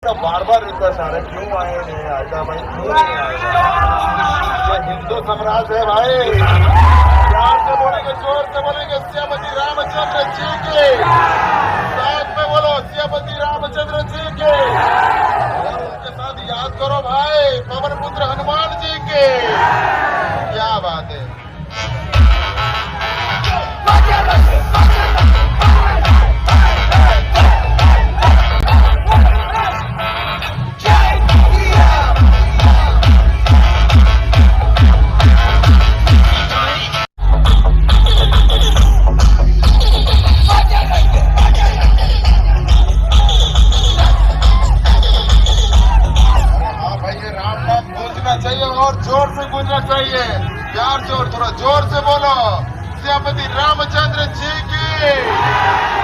तो बार बार रिक्वेस्ट आ रहे क्यों आए नहीं आएगा भाई क्यों नहीं आएगा ये हिंदू साम्राज्य है भाई प्यार से बोलेंगे जोर से बोलेंगे सियापति रामचंद्र जी के साथ में बोलो सियापति रामचंद्र जी के और उनके साथ याद करो भाई पवन पुत्र हनुमान जी के क्या बात है चाहिए और जोर से गूंजना चाहिए प्यार जोर थोड़ा जोर से बोलो सियापति रामचंद्र जी की